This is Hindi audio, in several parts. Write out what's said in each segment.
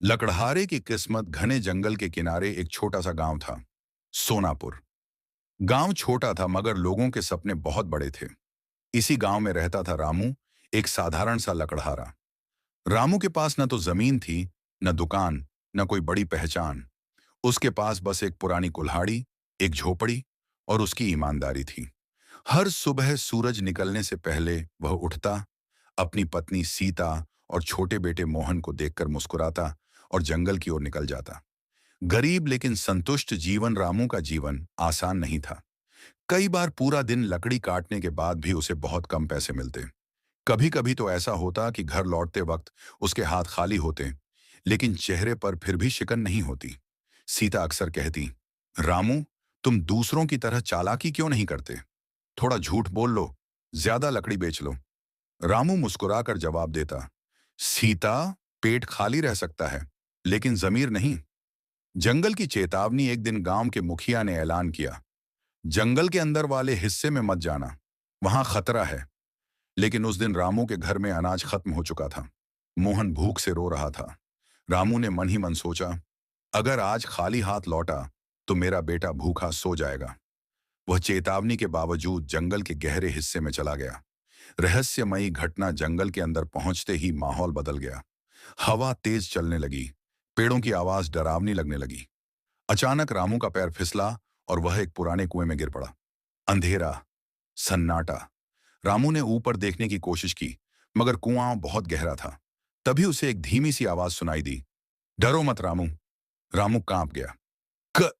लकड़हारे की किस्मत घने जंगल के किनारे एक छोटा सा गांव था। सोनापुर। गांव छोटा था मगर लोगों के सपने बहुत बड़े थे। इसी गांव में रहता था रामू, एक साधारण सा लकड़हारा। रामू के पास न तो जमीन थी, न दुकान, न कोई बड़ी पहचान। उसके पास बस एक पुरानी कुल्हाड़ी, एक झोपड़ी और उसकी ईमानदारी थी। हर सुबह सूरज निकलने से पहले वह उठता, अपनी पत्नी सीता और छोटे बेटे मोहन को देखकर मुस्कुराता और जंगल की ओर निकल जाता। गरीब लेकिन संतुष्ट जीवन रामू का जीवन आसान नहीं था। कई बार पूरा दिन लकड़ी काटने के बाद भी उसे बहुत कम पैसे मिलते। कभी कभी तो ऐसा होता कि घर लौटते वक्त उसके हाथ खाली होते, लेकिन चेहरे पर फिर भी शिकन नहीं होती। सीता अक्सर कहती, रामू, तुम दूसरों की तरह चालाकी क्यों नहीं करते? थोड़ा झूठ बोल लो, ज्यादा लकड़ी बेच लो। रामू मुस्कुराकर जवाब देता, सीता, पेट खाली रह सकता है, लेकिन जमीर नहीं। जंगल की चेतावनी एक दिन गांव के मुखिया ने ऐलान किया, जंगल के अंदर वाले हिस्से में मत जाना, वहां खतरा है। लेकिन उस दिन रामू के घर में अनाज खत्म हो चुका था। मोहन भूख से रो रहा था। रामू ने मन ही मन सोचा, अगर आज खाली हाथ लौटा तो मेरा बेटा भूखा सो जाएगा। वह चेतावनी के बावजूद जंगल के गहरे हिस्से में चला गया। रहस्यमयी घटना जंगल के अंदर पहुंचते ही माहौल बदल गया। हवा तेज चलने लगी, पेड़ों की आवाज डरावनी लगने लगी। अचानक रामू का पैर फिसला और वह एक पुराने कुएं में गिर पड़ा। अंधेरा, सन्नाटा। रामू ने ऊपर देखने की कोशिश की, मगर कुआं बहुत गहरा था। तभी उसे एक धीमी सी आवाज सुनाई दी, डरो मत रामू। रामू कांप गया। क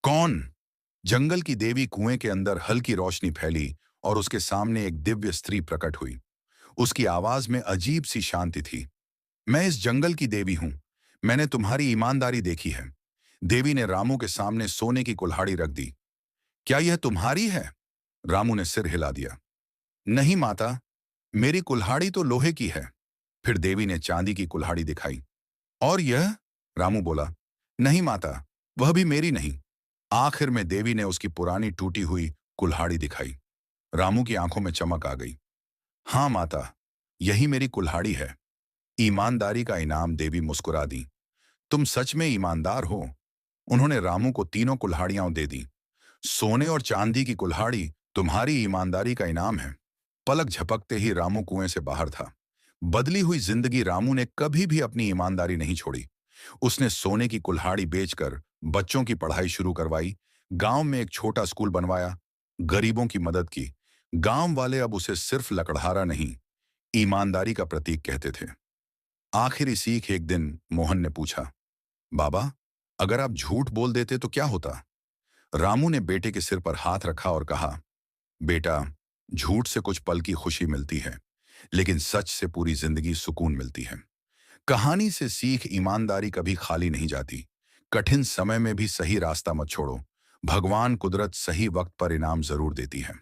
कौन? जंगल की देवी कुएं के अंदर हल्की रोशनी फैली और उसके सामने एक दिव्य स्त्री प्रकट हुई। उसकी आवाज में अजीब सी शांति थी। मैं इस जंगल की देवी हूं। मैंने तुम्हारी ईमानदारी देखी है। देवी ने रामू के सामने सोने की कुल्हाड़ी रख दी। क्या यह तुम्हारी है? रामू ने सिर हिला दिया। नहीं माता, मेरी कुल्हाड़ी तो लोहे की है। फिर देवी ने चांदी की कुल्हाड़ी दिखाई। और यह? रामू बोला, नहीं माता, वह भी मेरी नहीं। आखिर में देवी ने उसकी पुरानी टूटी हुई कुल्हाड़ी दिखाई। रामू की आंखों में चमक आ गई। हाँ माता, यही मेरी कुल्हाड़ी है। ईमानदारी का इनाम। देवी मुस्कुरा दी। तुम सच में ईमानदार हो। उन्होंने रामू को तीनों कुल्हाड़ियां दे दी। सोने और चांदी की कुल्हाड़ी तुम्हारी ईमानदारी का इनाम है। पलक झपकते ही रामू कुएं से बाहर था। बदली हुई जिंदगी। रामू ने कभी भी अपनी ईमानदारी नहीं छोड़ी। उसने सोने की कुल्हाड़ी बेचकर बच्चों की पढ़ाई शुरू करवाई, गांव में एक छोटा स्कूल बनवाया, गरीबों की मदद की। गांव वाले अब उसे सिर्फ लकड़हारा नहीं, ईमानदारी का प्रतीक कहते थे। आखिरी सीख। एक दिन मोहन ने पूछा, बाबा, अगर आप झूठ बोल देते तो क्या होता? रामू ने बेटे के सिर पर हाथ रखा और कहा, बेटा, झूठ से कुछ पल की खुशी मिलती है, लेकिन सच से पूरी जिंदगी सुकून मिलती है। कहानी से सीख। ईमानदारी कभी खाली नहीं जाती। कठिन समय में भी सही रास्ता मत छोड़ो। भगवान कुदरत सही वक्त पर इनाम जरूर देती है।